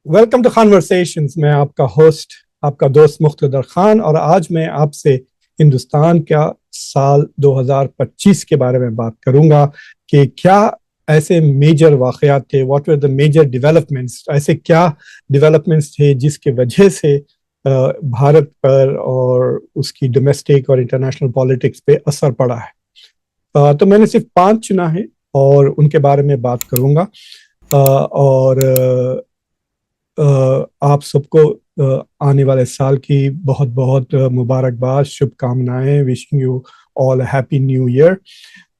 Welcome to conversations. میں آپ کا ہوسٹ، آپ کا دوست مقتدر خان، اور آج میں آپ سے ہندوستان کا سال 2025 کے بارے میں بات کروں گا کہ کیا ایسے میجر واقعات تھے، what were the major developments, ایسے کیا ڈیولپمنٹس تھے جس کی وجہ سے بھارت پر اور اس کی ڈومیسٹک اور انٹرنیشنل پالیٹکس پہ اثر پڑا ہے. تو میں نے صرف 5 چنا ہے اور ان کے بارے میں بات کروں گا. اور آپ سب کو آنے والے سال کی بہت بہت مبارکباد، شبھ کامنائیں. Wishing you all happy new year.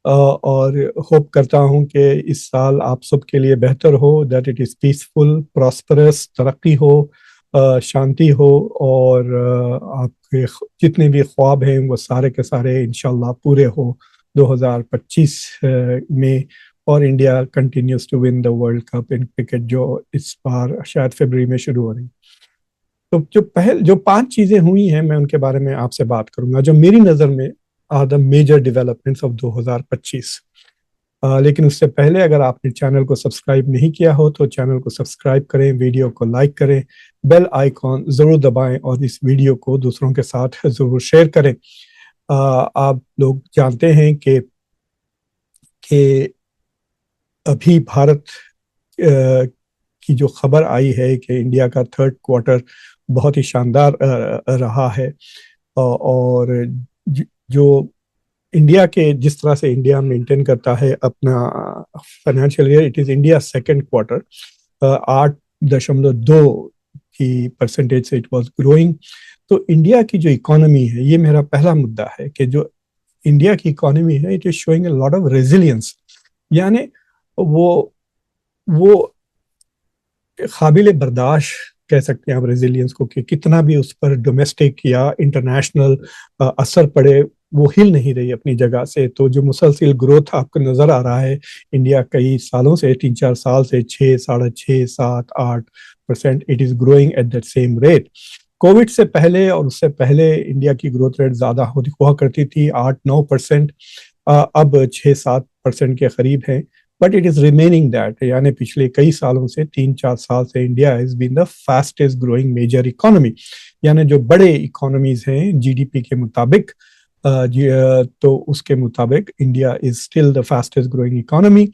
اور ہوپ کرتا ہوں کہ اس سال آپ سب کے لیے بہتر ہو، that it is peaceful, prosperous, ترقی ہو، شانتی ہو، اور آپ کے جتنے بھی خواب ہیں وہ سارے کے سارے انشاءاللہ پورے ہو 2025 میں. اور India continues to win the world cup in cricket, جو اس بار شاید فروری میں شروع ہو رہی. تو جو 5 چیزیں ہوئی ہیں میں ان کے بارے میں آپ سے بات کروں گا جو میری نظر میں are the major developments of 2025. لیکن اس سے پہلے اگر آپ نے چینل کو سبسکرائب نہیں کیا ہو تو چینل کو سبسکرائب کریں، ویڈیو کو لائک کریں، بیل آئیکن ضرور دبائیں اور اس ویڈیو کو دوسروں کے ساتھ ضرور شیئر کریں. آپ لوگ جانتے ہیں کہ ابھی بھارت کی جو خبر آئی ہے کہ انڈیا کا 3rd کوارٹر بہت ہی شاندار رہا ہے، اور جو انڈیا کے جس طرح سے انڈیا مینٹین کرتا ہے اپنا financial year, it is India 2nd quarter 8.2 کی پرسنٹیج سے اٹ واز گروئنگ. تو انڈیا کی جو اکانومی ہے، یہ میرا پہلا مدعا ہے کہ جو انڈیا کی اکانومی ہے it is شوئنگ a lot of resilience. یعنی وہ قابل برداشت کہہ سکتے ہیں آپ ریزیلینس کو، کہ کتنا بھی اس پر ڈومیسٹک یا انٹرنیشنل اثر پڑے وہ ہل نہیں رہی اپنی جگہ سے. تو جو مسلسل گروتھ آپ کو نظر آ رہا ہے انڈیا کئی سالوں سے، 3-4 سال سے 6 6.5 7 8% it is growing at that same rate. Covid سے پہلے اور اس سے پہلے انڈیا کی گروتھ ریٹ زیادہ ہوا کرتی تھی، 8-9%، اب 6-7% کے قریب ہے. But it is remaining that, یعنی پچھلے کئی سالوں سے 3-4 سال سے India has been the fastest growing major economy. یعنی جو بڑے اکانومیز ہیں جی ڈی پی کے مطابق، تو اس کے مطابق India is still the fastest growing economy.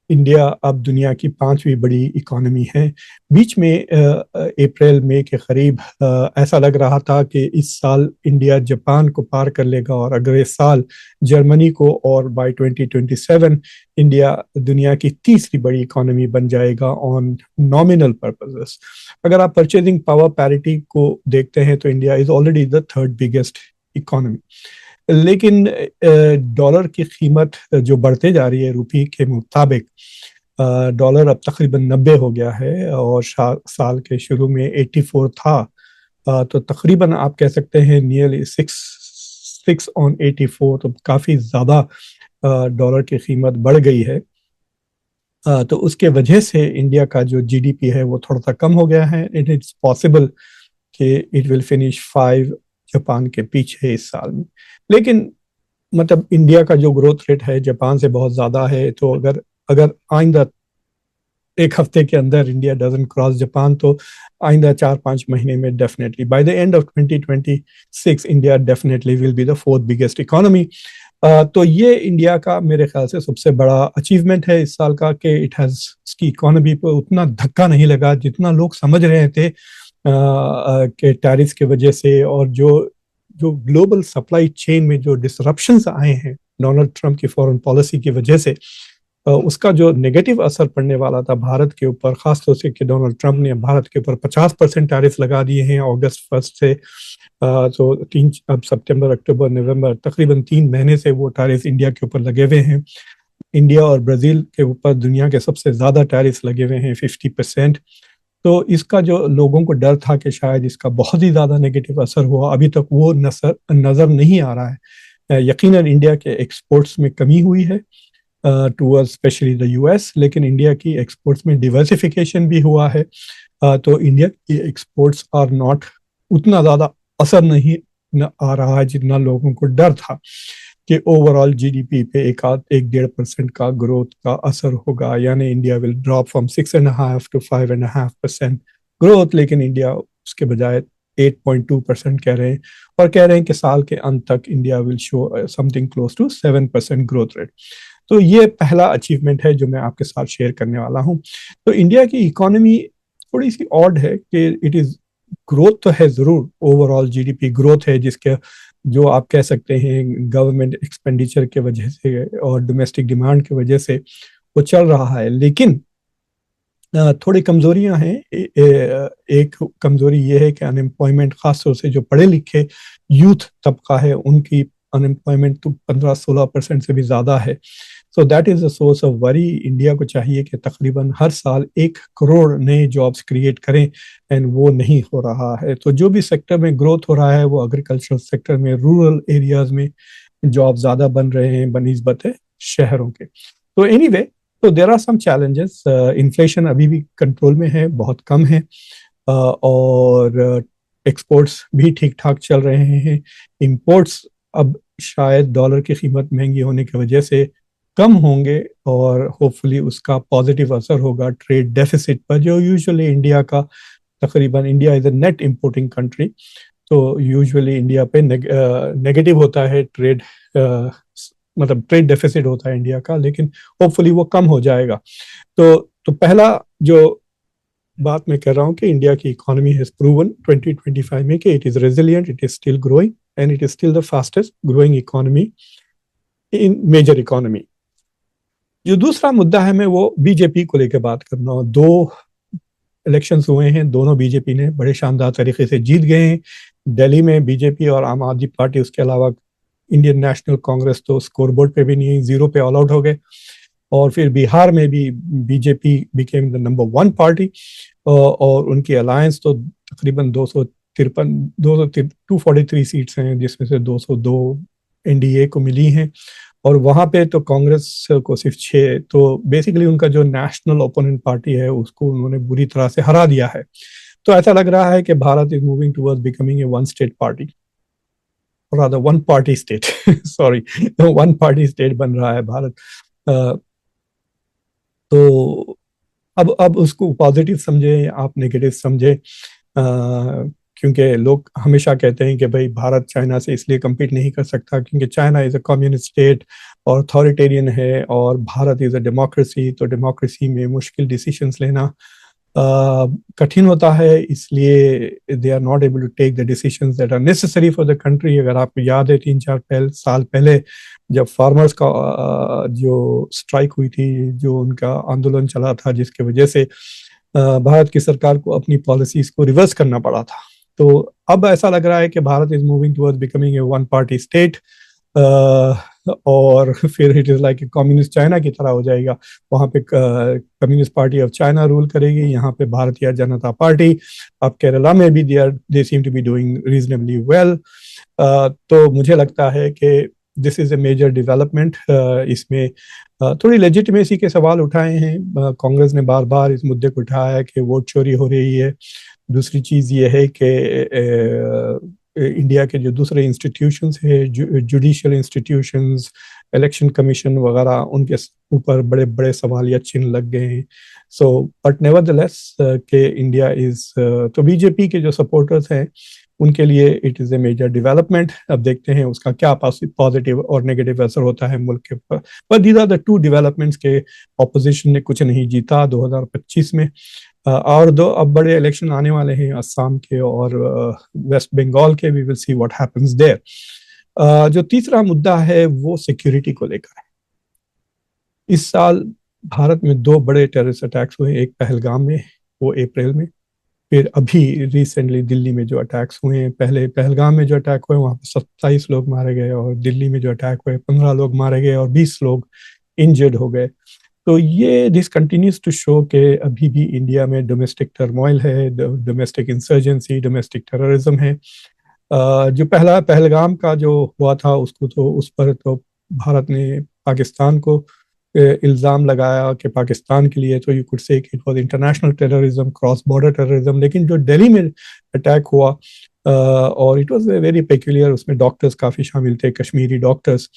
India اب دنیا کی 5ویں بڑی اکانومی ہے. بیچ میں اپریل مئی کے قریب ایسا لگ رہا تھا کہ اس سال انڈیا جاپان کو پار کر لے گا، اور اگلے سال جرمنی کو، اور بائی 2027 انڈیا دنیا کی 3ری بڑی اکانومی بن جائے گا آن نامنل پرپزز. اگر آپ پرچیزنگ پاور پیرٹی کو دیکھتے ہیں تو India is already the 3rd biggest economy. لیکن ڈالر کی قیمت جو بڑھتے جا رہی ہے روپی کے مطابق، ڈالر اب تقریباً 90 ہو گیا ہے، اور سال کے شروع میں 84 تھا. تو تقریباً آپ کہہ سکتے ہیں نیئرلی 6 on 84، تو کافی زیادہ ڈالر کی قیمت بڑھ گئی ہے. تو اس کے وجہ سے انڈیا کا جو جی ڈی پی ہے وہ تھوڑا سا کم ہو گیا ہے. اٹ از پاسبل کہ اٹ ول فنش 5 جاپان کے پیچھے اس سال میں. لیکن مطلب انڈیا کا جو گروتھ ریٹ ہے جاپان سے بہت زیادہ ہے. تو اگر آئندہ ایک ہفتے کے اندر انڈیا ڈزنٹ کراس جاپان، تو آئندہ 4-5 مہینے میں definitely by the end of 2026 India definitely will be the 4th biggest economy. تو یہ انڈیا کا میرے خیال سے سب سے بڑا اچیومنٹ ہے اس سال کا، کہ اٹ ہیز، اس کی اکانومی پہ اتنا دھکا نہیں لگا جتنا لوگ سمجھ رہے تھے کہ ٹیرفس کی وجہ سے، اور جو گلوبل سپلائی چین میں جو ڈسرپشنز آئے ہیں ڈونلڈ ٹرمپ کی فورن پالیسی کی وجہ سے، اس کا جو نیگیٹو اثر پڑنے والا تھا بھارت کے اوپر، خاص طور سے کہ ڈونلڈ ٹرمپ نے بھارت کے اوپر 50% ٹیرف لگا دیے ہیں اگست 1 سے. تو اب سپٹمبر، اکتوبر، نومبر، تقریباً 3 مہینے سے وہ ٹیرف انڈیا کے اوپر لگے ہوئے ہیں. انڈیا اور برازیل کے اوپر دنیا کے سب سے زیادہ ٹیرف لگے ہوئے ہیں 50%. تو اس کا جو لوگوں کو ڈر تھا کہ شاید اس کا بہت ہی زیادہ نیگیٹو اثر ہوا، ابھی تک وہ نظر نہیں آ رہا ہے. یقیناً انڈیا کے ایکسپورٹس میں کمی ہوئی ہے toward especially the U S, لیکن انڈیا کی ایکسپورٹس میں ڈیورسیفیکیشن بھی ہوا ہے. تو انڈیا کی ایکسپورٹس آر ناٹ اتنا زیادہ اثر نہیں آ رہا ہے جتنا لوگوں کو ڈر تھا. کہ اوور آل جی ڈی پی پہ 1.5% کا گروتھ کا اثر ہوگا، یعنی India will drop from 6.5 to 5.5% growth, لیکن انڈیا اس کے بجائے 8.2% کہہ رہے ہیں، اور کہہ رہے ہیں کہ سال کے انت تک India will show something close to 7% growth rate. تو یہ پہلا اچیومنٹ ہے جو میں آپ کے ساتھ شیئر کرنے والا ہوں۔ تو انڈیا کی اکانومی تھوڑی سی آڈ ہے کہ اٹ از گروتھ تو ہے ضرور، overall G D P growth ہے، جس کے جو آپ کہہ سکتے ہیں گورنمنٹ ایکسپینڈیچر کی وجہ سے اور ڈومیسٹک ڈیمانڈ کی وجہ سے وہ چل رہا ہے، لیکن تھوڑی کمزوریاں ہیں۔ ایک کمزوری یہ ہے کہ ان امپلائمنٹ، خاص طور سے جو پڑھے لکھے یوتھ طبقہ ہے، ان کی ان امپلائمنٹ تو 15-16% سے بھی زیادہ ہے۔ So that is a source of وری۔ انڈیا کو چاہیے کہ تقریباً ہر سال 1 کروڑ نئے جابس کریٹ کریں، اینڈ وہ نہیں ہو رہا ہے۔ تو جو بھی سیکٹر میں گروتھ ہو رہا ہے وہ ایگریکلچرل سیکٹر میں، رورل ایریاز میں جاب زیادہ بن رہے ہیں بنسبت شہروں کے۔ تو اینی وے، تو there are some challenges. Inflation ابھی بھی کنٹرول میں ہے، بہت کم ہے، اور ایکسپورٹس بھی ٹھیک ٹھاک چل رہے ہیں۔ امپورٹس اب شاید ڈالر کی قیمت مہنگی ہونے کی وجہ سے کم ہوں گے، اور ہوپ فلی اس کا پازیٹیو اثر ہوگا ٹریڈ ڈیفیسٹ پر، جو یوزولی انڈیا کا تقریباً، India is a net importing country, تو یوزولی انڈیا پہ نیگیٹو ہوتا ہے ٹریڈ، مطلب ٹریڈ ڈیفیسٹ ہوتا ہے انڈیا کا، لیکن ہوپ فلی وہ کم ہو جائے گا۔ تو پہلا جو بات میں کہہ رہا ہوں کہ انڈیا کی اکانومی ہیز پروون 2025 میں کہ it is resilient, it is still growing, and it is still the fastest growing economy in major economy. جو دوسرا مدعا ہے میں وہ بی جے پی کو لے کے بات کرنا ہوں۔ 2 الیکشنز ہوئے ہیں، دونوں بی جے پی نے بڑے شاندار طریقے سے جیت گئے ہیں۔ دہلی میں بی جے پی اور عام آدمی پارٹی، اس کے علاوہ انڈین نیشنل کانگریس تو اسکور بورڈ پہ بھی نہیں، 0 پہ آل آؤٹ ہو گئے۔ اور پھر بہار میں بھی B J P became the number 1 party, اور ان کی الائنس تو تقریباً 243 سیٹس ہیں، جس میں سے 202 این ڈی اے کو ملی ہیں، اور وہاں پہ تو کانگریس کو صرف 6۔ تو بیسیکلی ان کا جو نیشنل اوپوننٹ پارٹی ہے اس کو انہوں نے بری طرح سے ہرا دیا ہے۔ تو ایسا لگ رہا ہے کہ Bharat is moving toward becoming a 1 state party, rather 1 party state sorry 1 party state بن رہا ہے بھارت۔ تو اب اس کو پازیٹیو سمجھیں آپ نیگیٹو سمجھیں، کیونکہ لوگ ہمیشہ کہتے ہیں کہ بھائی بھارت چائنا سے اس لیے کمپیٹ نہیں کر سکتا کیونکہ China is a communist state اور اتھارٹیرین ہے، اور بھارت از اے ڈیموکریسی، تو ڈیموکریسی میں مشکل ڈیسیشنز لینا کٹھن ہوتا ہے، اس لیے they are not able to take the decisions that are necessary for the country. اگر آپ کو یاد ہے 3-4 سال پہلے جب فارمرز کا جو اسٹرائک ہوئی تھی، جو ان کا آندولن چلا تھا، جس کی وجہ سے بھارت کی سرکار کو اپنی پالیسیز کو ریورس کرنا پڑا تھا، تو اب ایسا لگ رہا ہے کہ Bharat is moving toward becoming a 1 party state، اور پھر it is like communist China کی طرح ہو جائے گا۔ وہاں پہ communist party of China rule کرے گی، یہاں پہ بھارتیہ جنتا پارٹی۔ اب کیرلا میں بھی they seem to be doing reasonably well. تو مجھے لگتا ہے کہ دس از اے میجر ڈیولپمنٹ۔ اس میں تھوڑی لیجیٹمیسی کے سوال اٹھائے ہیں، کانگریس نے بار بار اس مدعے کو اٹھایا ہے کہ ووٹ چوری ہو رہی ہے۔ دوسری چیز یہ ہے کہ انڈیا کے جو دوسرے انسٹیٹیوشنز ہیں، جوڈیشل انسٹیٹیوشنز، الیکشن کمیشن وغیرہ، ان کے اوپر بڑے بڑے سوالیہ چہن لگ گئے ہیں۔ سو بٹ نیور دی لیس کہ انڈیا از، تو بی جے پی کے جو سپورٹرز ہیں ان کے لیے it is a major development. اب دیکھتے ہیں اس کا کیا پازیٹیو اور نیگیٹو اثر ہوتا ہے ملک کے اوپر۔ But these are the 2 developments کے اپوزیشن نے کچھ نہیں جیتا 2025 میں، اور 2 اب بڑے الیکشن آنے والے ہیں، آسام کے اور ویسٹ بنگال کے۔ وی ول سی واٹ ہیپنز دیر۔ جو تیسرا مدعا ہے وہ سیکیورٹی کو لے کر ہے۔ اس سال بھارت میں 2 بڑے ٹیررسٹ اٹیکس ہوئے، ایک پہلگام میں، وہ اپریل میں، پھر ابھی ریسنٹلی دلی میں جو اٹیکس ہوئے ہیں۔ پہلے پہلگام میں جو اٹیک ہوئے وہاں پہ 27 لوگ مارے گئے، اور دلی میں جو اٹیک ہوئے 15 لوگ مارے گئے اور 20 لوگ انجرڈ ہو گئے۔ تو یہ دس کنٹینیوز ٹو شو کہ ابھی بھی انڈیا میں ڈومیسٹک ٹرموائل ہے، ڈومیسٹک انسرجنسی، ڈومیسٹک ٹیررزم ہے۔ جو پہلا پہلگام کا جو ہوا تھا اس پر تو بھارت نے پاکستان کو الزام لگایا کہ پاکستان کے لیے تو یو کوڈ سے کہ it was international terrorism, cross border terrorism. لیکن جو دہلی میں اٹیک ہوا اور اٹ واز ویری پیکولر، اس میں ڈاکٹرز کافی شامل تھے، کشمیری ڈاکٹرز،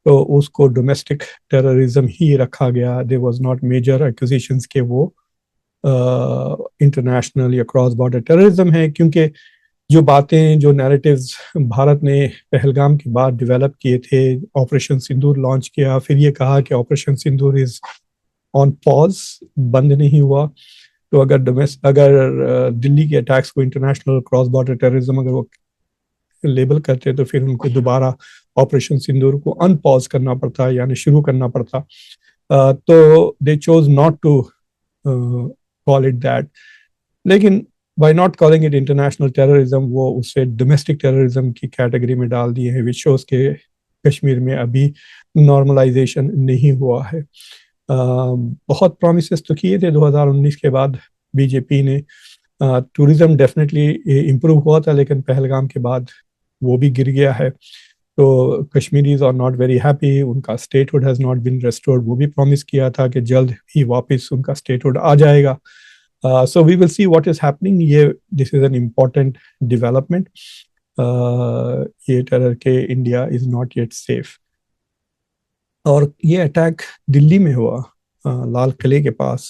تو اس کو ڈومیسٹک ٹیررزم ہی رکھا گیا. There was not major accusations کہ وہ انٹرنیشنل یا کراس بارڈر ٹیررزم ہے، کیونکہ جو باتیں، جو نیریٹیوز بھارت نے پہلگام کے بعد ڈیولپ کیے تھے، آپریشن سندور لانچ کیا، پھر یہ کہا کہ آپریشن سندور از آن پاز، بند نہیں ہوا. تو اگر دلی کے اٹیکس کو انٹرنیشنل کراس بارڈر ٹیررزم اگر وہ لیبل کرتے تو پھر ان کو دوبارہ آپریشن سندور کو ان پاز کرنا پڑتا، یعنی شروع کرنا پڑتا. تو they choose not to call it that. لیکن by not calling it international terrorism وہ اسے ڈومیسٹک ٹیررزم کی کیٹیگری میں ڈال دیے ہیں، وچ شوز کہ کشمیر میں ابھی نارملائزیشن نہیں ہوا ہے. بہت پرومسز تو کیے تھے 2019 کے بعد بی جے پی نے. ٹورزم ڈیفینیٹلی امپروو ہوا تھا، لیکن پہلگام کے بعد وہ بھی گر گیا ہے. تو Kashmiris are not very happy, ان کا statehood has not been restored. وہ بھی پرومس کیا تھا کہ جلد ہی واپس ان کا اسٹیٹ ہوڈ آ جائے گا. So we will see what is happening. This is an important development. یہ ٹیرر کے India is not yet safe. اور یہ اٹیک دلی میں ہوا، لال قلعے کے پاس.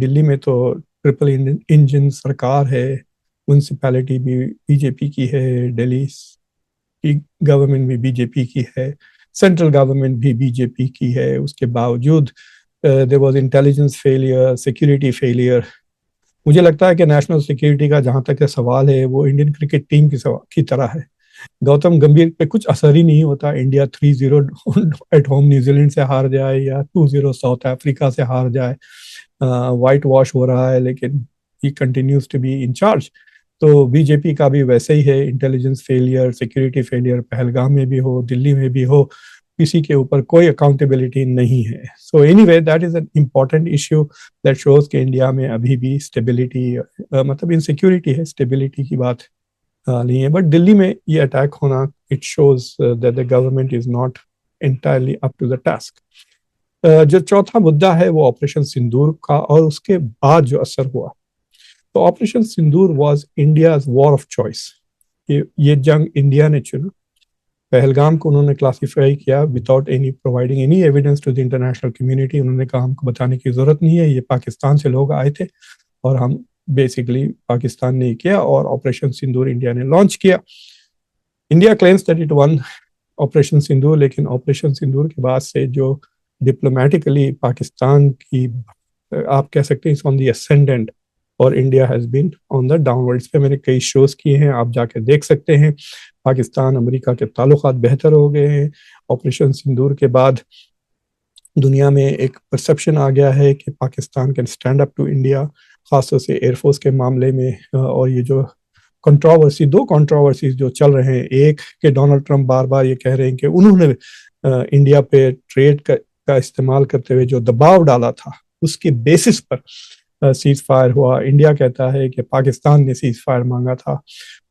دلی میں تو ٹرپل انجن سرکار ہے، میونسپیلٹی بھی بی جے پی کی ہے، دہلی کی گورنمنٹ بھی بی جے پی کی ہے، سینٹرل گورنمنٹ بھی بی جے پی کی ہے. اس کے باوجود there was intelligence failure, security failure. مجھے لگتا ہے کہ نیشنل سیکیورٹی کا جہاں تک سوال ہے وہ انڈین کرکٹ ٹیم کی طرح ہے. گوتم گمبھیر پہ کچھ اثر ہی نہیں ہوتا. India 3-0 at home New Zealand سے ہار جائے یا 2-0 ساؤتھ افریقہ سے ہار جائے، وائٹ واش ہو رہا ہے، لیکن he continues to be in charge. تو بی جے پی کا بھی ویسے ہی ہے، intelligence failure, security failure, Pahalgam میں بھی ہو، دلی میں بھی ہو، کسی کے اوپر کوئی اکاؤنٹیبلٹی نہیں ہے. So anyway that is an important issue that shows کہ انڈیا میں ابھی بھی اسٹیبلٹی، مطلب انسیکیورٹی ہے، اسٹیبلٹی کی بات نہیں ہے. بٹ دلی میں یہ اٹیک ہونا it shows that the government is not entirely up to the task. جو چوتھا مدعا ہے وہ آپریشن سندور کا اور اس کے بعد جو اثر ہوا. تو operation Sindoor was India's war of choice. یہ جنگ انڈیا نے چنا. پہلگام کو انہوں نے کلاسیفائی کیا without any providing any evidence to the international community. انہوں نے کہا ہم کو بتانے کی ضرورت نہیں ہے، یہ پاکستان سے لوگ آئے تھے اور ہم بیسیکلی پاکستان نے کیا، اور آپریشن سندور انڈیا نے لانچ کیا. India claims that it one operation sindoor, لیکن آپریشن سندور کے بعد سے جو ڈپلومیٹیکلی پاکستان کی آپ کہہ سکتے ہیں آن دی اسینڈنٹ، اور India has been on the downward. اس پہ میں نے کئی شوز کیے ہیں، آپ جا کے دیکھ سکتے ہیں. پاکستان امریکہ کے تعلقات بہتر ہو گئے ہیں. آپریشن سندور کے بعد دنیا میں ایک پرسپشن آ گیا ہے کہ Pakistan can stand up to India, خاص طور سے ایئر فورس کے معاملے میں. اور یہ جو دو کنٹروورسیز جو چل رہے ہیں، ایک کہ ڈونلڈ ٹرمپ بار بار یہ کہہ رہے ہیں کہ انہوں نے انڈیا پہ ٹریڈ کا استعمال کرتے ہوئے جو دباؤ ڈالا تھا اس کے بیسس پر سیز فائر ہوا. انڈیا کہتا ہے کہ پاکستان نے سیز فائر مانگا تھا.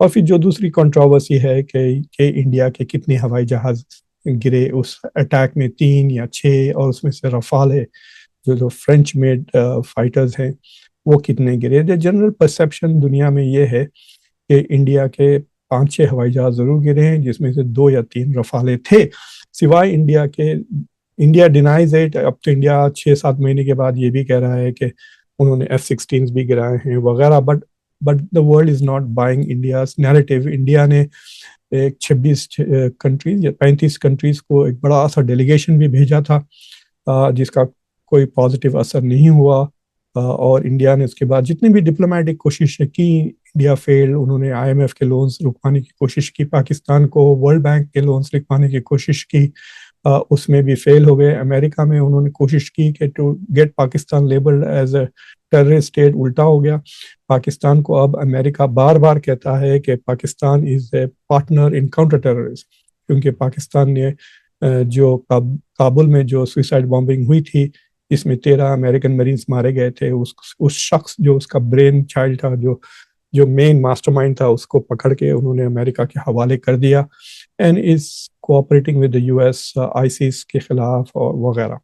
اور پھر جو دوسری کنٹروورسی ہے کہ انڈیا کے کتنے ہوائی جہاز گرے اس اٹیک میں، 3 یا 6، اور اس میں سے رفال ہے جو فرینچ میڈ فائٹرز ہیں وہ کتنے گرے. جنرل پرسیپشن دنیا میں یہ ہے کہ انڈیا کے 5-6 ہوائی جہاز ضرور گرے ہیں، جس میں سے 2 یا 3 رفالے تھے. سوائے انڈیا کے، انڈیا ڈینائز اٹ. اب تو انڈیا 6-7 مہینے کے بعد یہ بھی کہہ رہا ہے کہ انہوں نے F-16 بھی گرائے ہیں وغیرہ. But the world is not buying India's narrative. India نے ایک 26 کنٹریز یا 35 کنٹریز کو ایک بڑا سا ڈیلیگیشن بھی بھیجا تھا، جس کا کوئی پازیٹیو اثر نہیں ہوا. اور انڈیا نے اس کے بعد جتنی بھی ڈپلومیٹک کوششیں کی، انڈیا فیل. انہوں نے IMF کے لونز رکوانے کی کوشش کی، پاکستان کو ورلڈ بینک کے لونز رکوانے کی کوشش کی، اس میں بھی فیل ہو گئے. امریکہ میں انہوں نے کوشش کی کہ to get Pakistan labelled as a terrorist state, الٹا ہو گیا. پاکستان کو اب امریکہ بار بار کہتا ہے کہ Pakistan is a partner in counter terrorism, کیونکہ پاکستان نے جو کابل میں جو سوئسائڈ بامبنگ ہوئی تھی، اس میں 13 امریکن مرینز مارے گئے تھے. اس شخص جو اس کا برین چائلڈ تھا، جو مین ماسٹر مائنڈ تھا، اس کو پکڑ کے انہوں نے امریکہ کے حوالے کر دیا، and is cooperating with the US ISIS کے خلاف اور وغیرہ.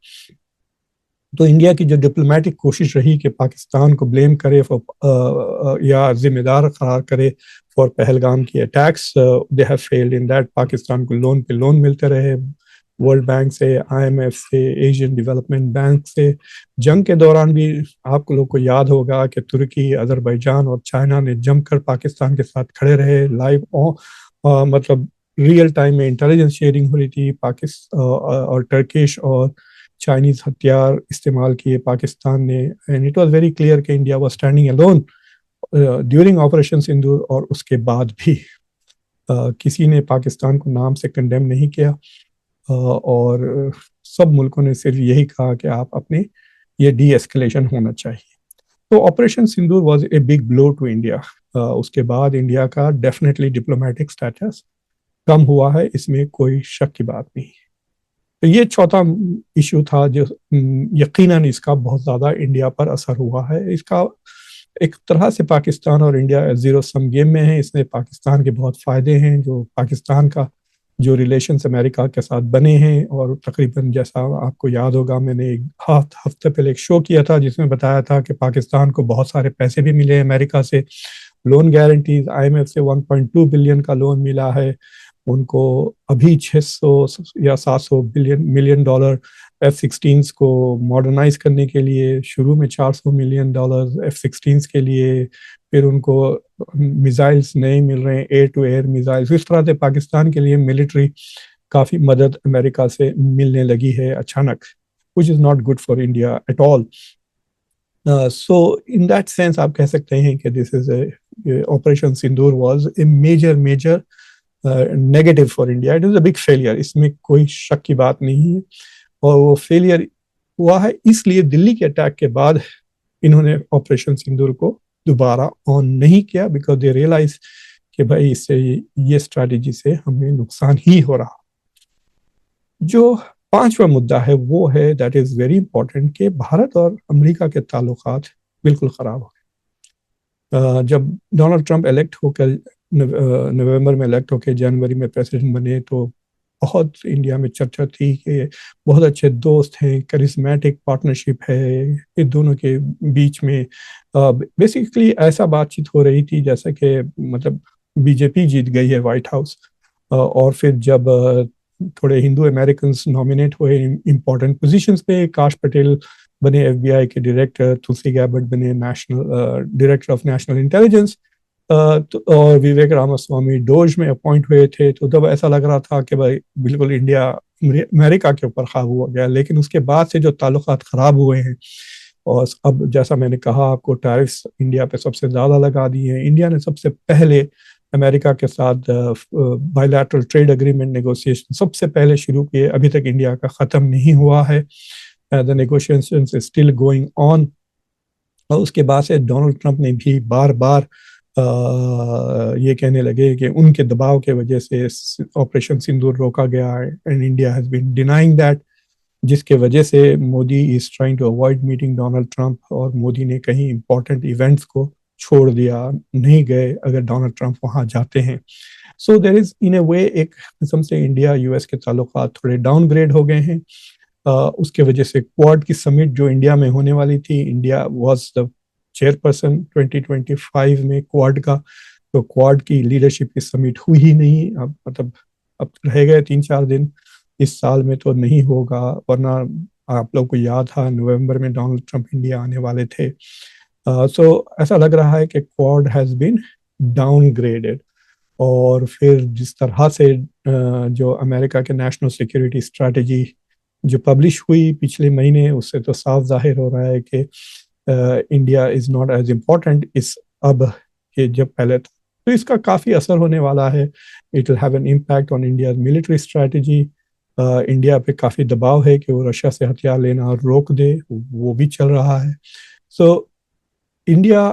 تو انڈیا کی جو ڈپلومیٹک کوشش رہی کہ پاکستان کو بلیم کرے یا ذمہ دار قرار کرے فار پہلگام کی attacks, they have failed in that. Pakistan کو لون پہ لون ملتے رہے ورلڈ بینک سے، آئی ایم ایف سے، ایشین ڈیولپمنٹ بینک سے. جنگ کے دوران بھی آپ کو لوگ کو یاد ہوگا کہ ترکی، اذربائیجان اور چائنا نے جم کر پاکستان کے ساتھ کھڑے رہے. لائیو مطلب ریئل ٹائم میں انٹیلیجنس شیئرنگ ہو رہی تھی. اور ٹرکش اور چائنیز ہتھیار استعمال کیے پاکستان نے. And it was very clear کہ India was standing alone during operation Sindoor, اور اس کے بعد بھی کسی نے پاکستان کو نام سے کنڈیم نہیں کیا، اور سب ملکوں نے صرف یہی کہا کہ آپ اپنے یہ ڈی ایسکلیشن ہونا چاہیے. تو operation Sindoor was a big blow to India. اس کے بعد انڈیا کا ڈیفینیٹلی ڈپلومیٹک اسٹیٹس کم ہوا ہے، اس میں کوئی شک کی بات نہیں. تو یہ چوتھا ایشو تھا جو یقیناً اس کا بہت زیادہ انڈیا پر اثر ہوا ہے. اس کا ایک طرح سے پاکستان اور انڈیا زیرو سم گیم میں ہیں. اس میں پاکستان کے بہت فائدے ہیں، جو پاکستان کا جو ریلیشنز امریکہ کے ساتھ بنے ہیں، اور تقریباً جیسا آپ کو یاد ہوگا میں نے ایک ہفتے پہلے ایک شو کیا تھا جس میں بتایا تھا کہ پاکستان کو بہت سارے پیسے بھی ملے امریکہ سے، loan guarantees, I M F سے 1.2 بلین کا لون ملا ہے ان کو. ابھی 600 یا 700 ملین ڈالر F-16 کو ماڈرنائز کرنے کے لیے، شروع میں 400 ملین ڈالر F-16 کے لیے، پھر ان کو میزائلز نئے مل رہے ہیں، ایئر ٹو ایئر میزائلز. اس طرح سے پاکستان کے لیے ملٹری کافی مدد امریکہ سے ملنے لگی ہے اچانک، which is not good for India at all. So in that sense آپ کہہ سکتے ہیں کہ this is Operation Sindoor was a major negative for India. It was a big failure. اس میں کوئی شک کی بات نہیں ہے. اور وہ فیلئر ہوا ہے اس لیے دلی کے اٹیک کے بعد انہوں نے آپریشن سندور کو دوبارہ آن نہیں کیا، بیکاز دے ریئلائز کہ بھائی اس سے یہ اسٹریٹجی سے ہمیں نقصان ہی ہو رہا. جو پانچواں مدعا ہے وہ ہے دیٹ از ویری امپورٹنٹ کہ بھارت اور امریکہ کے تعلقات بالکل خراب ہو گئے. جب ڈونلڈ ٹرمپ الیکٹ ہو کر نومبر میں الیکٹ ہو کے جنوری میں پریزیڈنٹ بنے تو بہت انڈیا میں چرچا تھی کہ بہت اچھے دوست ہیں، کرسمیٹک پارٹنرشپ ہے ان دونوں کے بیچ میں. بیسیکلی ایسا بات چیت ہو رہی تھی جیسا کہ مطلب بی جے پی جیت گئی ہے وائٹ ہاؤس، اور پھر جب تھوڑے ہندو امریکنز نامینیٹ ہوئے امپورٹنٹ پوزیشنز پہ، کاش پٹیل بنے ایف بی آئی کے ڈائریکٹر، تلسی گیبٹ بنے ڈائریکٹر آف نیشنل انٹیلیجنس، اور وویک راماسوامی ڈوج میں اپوائنٹ ہوئے تھے. تو تب ایسا لگ رہا تھا کہ بھائی بالکل انڈیا امریکہ کے اوپر قابو ہو گیا. لیکن اس کے بعد سے جو تعلقات خراب ہوئے ہیں، اور اب جیسا میں نے کہا آپ کو ٹیرفس انڈیا پہ سب سے زیادہ لگا دی ہیں. انڈیا نے سب سے پہلے امریکہ کے ساتھ bilateral trade agreement negotiation سب سے پہلے شروع کیے. ابھی تک انڈیا کا ختم نہیں ہوا ہے. The negotiations is still going on. اور اس کے بعد سے ڈونلڈ ٹرمپ نے بھی بار بار یہ کہنے لگے کہ ان کے دباؤ کے وجہ سے آپریشن سندور روکا گیا ہے، and India has been denying that, جس کے وجہ سے Modi is trying to avoid meeting Donald Trump. اور مودی نے کہیں امپورٹنٹ ایونٹس کو چھوڑ دیا، نہیں گئے اگر ڈونلڈ ٹرمپ وہاں جاتے ہیں. سو دیر از ان اے وے ایک قسم سے انڈیا یو ایس کے تعلقات تھوڑے ڈاؤن گریڈ ہو گئے ہیں. اس کے وجہ سے کوڈ کی سمٹ جو انڈیا میں ہونے والی تھی، انڈیا واز دا چیئرپرسن 2025 میں کوڈ کا، تو کوڈ کی لیڈرشپ کی سمٹ ہوئی ہی نہیں. اب مطلب اب رہ گئے 3-4 دن، اس سال میں تو نہیں ہوگا. ورنہ آپ لوگ کو یاد تھا نومبر میں ڈونلڈ ٹرمپ انڈیا آنے والے تھے. سو ایسا لگ رہا ہے کہ quad has been downgraded. اور پھر جس طرح سے جو امریکہ کے نیشنل سیکیورٹی اسٹریٹجی جو پبلش ہوئی پچھلے مہینے، اس سے تو صاف ظاہر ہو رہا ہے کہ India is not as important اس اب کہ جب پہلے تھا. تو اس کا کافی اثر ہونے والا ہے. It will have an impact on India's military strategy. India پہ کافی دباؤ ہے کہ وہ رشیا سے ہتھیار لینا روک دے، وہ بھی چل رہا ہے. سو انڈیا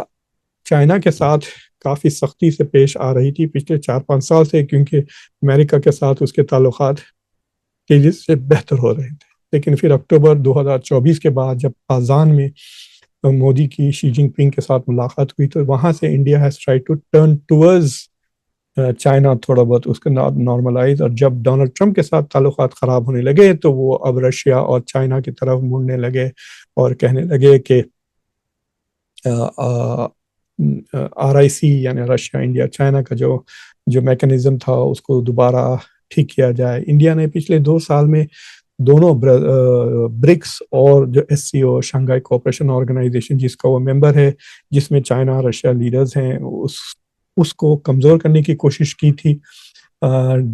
چائنا کے ساتھ کافی سختی سے پیش آ رہی تھی پچھلے 4-5 سال سے، کیونکہ امریکہ کے ساتھ اس کے تعلقات تیزی سے بہتر ہو رہے تھے. لیکن پھر اکتوبر 2024 کے بعد جب قازان میں مودی کی شی جن پنگ کے ساتھ ملاقات ہوئی، تو وہاں سے India has try to turn towards China تھوڑا بہت اس کا نارملائز. اور جب ڈونلڈ ٹرمپ کے ساتھ تعلقات خراب ہونے لگے تو وہ اب رشیا اور چائنا کی طرف مڑنے لگے. اور کہنے لگے کہ RIC یعنی رشیا انڈیا چائنا کا جو میکنزم تھا اس کو دوبارہ ٹھیک کیا جائے. انڈیا نے پچھلے 2 سال میں دونوں برکس اور جو SCO شنگھائی کوآپریشن آرگنائزیشن جس کا وہ ممبر ہے, جس میں چائنا رشیا لیڈرز ہیں, اس کو کمزور کرنے کی کوشش کی تھی.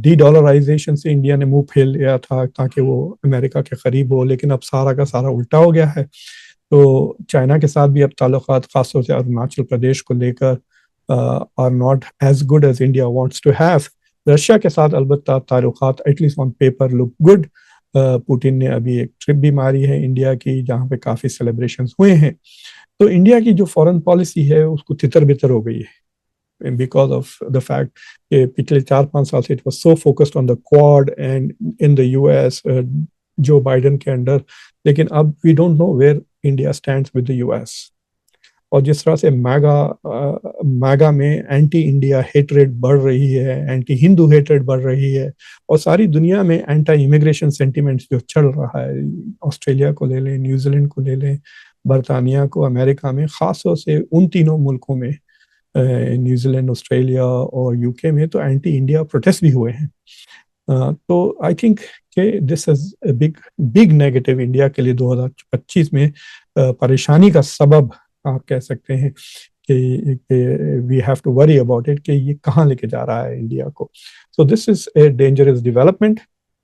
ڈی ڈالرائزیشن سے انڈیا نے منہ پھیر لیا تھا تاکہ وہ امریکہ کے قریب ہو, لیکن اب سارا کا سارا الٹا ہو گیا ہے. تو چائنا کے ساتھ بھی اب تعلقات خاص طور سے اروناچل پردیش کو لے کر are not as good as India wants to have. Russia کے ساتھ البتہ تعلقات at least on paper look good. Putin نے ابھی ایک ٹرپ بھی ماری ہے انڈیا کی جہاں پہ کافی سیلیبریشنز ہوئے ہیں. تو انڈیا کی جو فورن پالیسی ہے اس کو تتر بتر ہو گئی ہے بیکاز آف دا فیکٹ کہ پچھلے 4-5 سال سے it was so focused on the Quad and in the US Joe Biden کے انڈر, لیکن اب we don't know where India stands with the US. اور جس طرح سے میگا میں اینٹی انڈیا ہیٹریڈ بڑھ رہی ہے, اینٹی ہندو ہیٹریڈ بڑھ رہی ہے, اور ساری دنیا میں اینٹی امیگریشن سینٹیمنٹس جو چل رہا ہے, آسٹریلیا کو لے لیں, نیوزی لینڈ کو لے لیں, برطانیہ کو, امریکہ میں, خاص طور سے ان تینوں ملکوں میں نیوزی لینڈ, آسٹریلیا اور UK میں تو اینٹی انڈیا پروٹیسٹ بھی ہوئے ہیں. تو آئی تھنک کہ دس از اے بگ نیگیٹو انڈیا کے لیے 2025 میں پریشانی کا سبب آپ کہہ سکتے ہیں کہ we have to worry about it کہ یہ کہاں لے کے جا رہا ہے انڈیا کو. سو دس از اے ڈینجرس ڈیولپمنٹ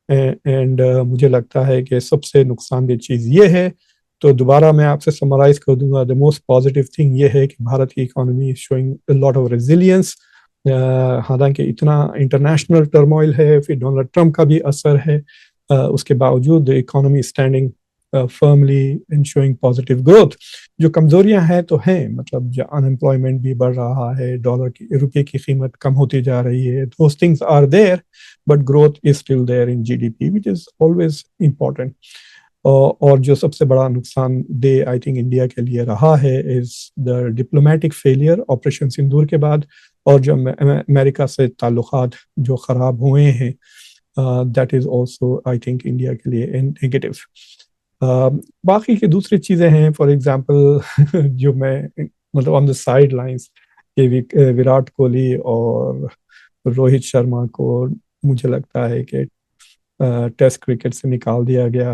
اینڈ مجھے لگتا ہے کہ سب سے نقصان دہ چیز یہ ہے. تو دوبارہ میں آپ سے سمرائز کر دوں گا, دا موسٹ پازیٹیو تھنگ یہ ہے کہ بھارت کی economy is شوئنگ a lot of resilience. حالانکہ اتنا انٹرنیشنل ٹرموائل ہے, پھر ڈونلڈ ٹرمپ کا بھی اثر ہے, اس کے باوجود economy standing firmly and showing positive growth. جو کمزوریاں ہیں تو ہیں, مطلب جو unemployment بھی بڑھ رہا ہے, روپے کی قیمت کم ہوتی جا رہی ہے, those things are there but growth is still there in GDP which is always important. اور جو سب سے بڑا نقصان دہ آئی تھنک انڈیا کے لیے رہا ہے is the diplomatic failure operation sindoor کے بعد, اور جو امریکہ سے تعلقات جو خراب ہوئے ہیں, that is also I think India کے لیے negative. باقی کی دوسری چیزیں ہیں, فار ایگزامپل جو میں مطلب آن دا سائڈ لائنس کہ وراٹ کوہلی اور روہت شرما کو مجھے لگتا ہے کہ ٹیسٹ کرکٹ سے نکال دیا گیا,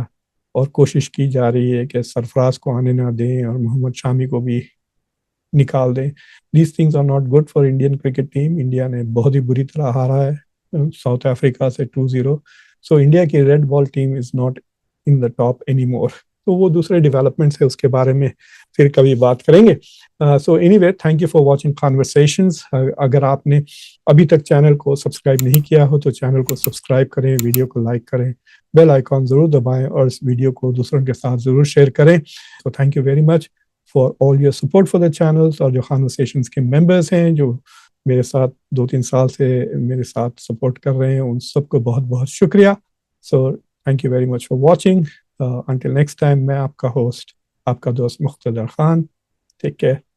اور کوشش کی جا رہی ہے کہ سرفراز کو آنے نہ دیں اور محمد شامی کو بھی نکال دیں. These things are not good for Indian cricket team. India نے بہت ہی بری طرح ہارا ہے ساؤتھ افریقہ سے 2-0. سو انڈیا کی red ball team is not in the top anymore. تو وہ دوسرے ڈیولپمنٹس ہے, اس کے بارے میں پھر کبھی بات کریں گے. So anyway, thank you for watching Conversations. اگر آپ نے ابھی تک چینل کو سبسکرائب نہیں کیا ہو تو چینل کو سبسکرائب کریں, ویڈیو کو لائک کریں, بیل آئیکن ضرور دبائیں, اور اس ویڈیو کو دوسروں کے ساتھ ضرور شیئر کریں. So thank you very much for all your support for the channels. اور جو Conversations کے ممبرز ہیں جو میرے ساتھ 2-3 سال سے میرے ساتھ سپورٹ کر رہے ہیں, ان سب کو بہت بہت شکریہ. So thank you very much for watching. Until next time, میں آپ کا ہوسٹ, آپ کا دوست مقتدر خان. Take care.